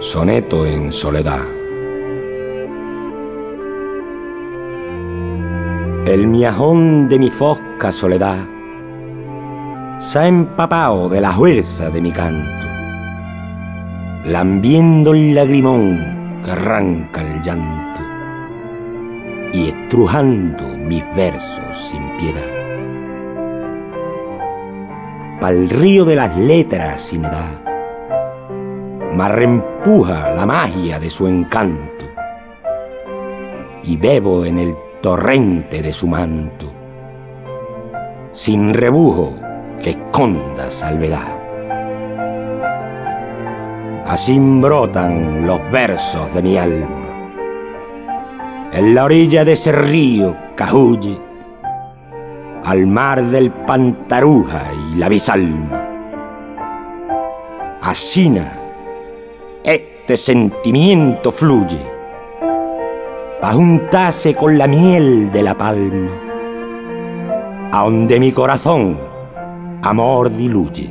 Soneto en soledad. El miajón de mi fosca soledad se ha empapado de la fuerza de mi canto, lambiendo el lagrimón que arranca el llanto y estrujando mis versos sin piedad. Pa'l río de las letras sin edad me arrempuja la magia de su encanto y bebo en el torrente de su manto, sin rebujo que esconda salvedad. Así brotan los versos de mi alma en la orilla de ese río que huye al mar del Pantaruja y la Bisalma. Asina este sentimiento fluye pa' juntarse con la miel de la palma, a donde mi corazón amor diluye.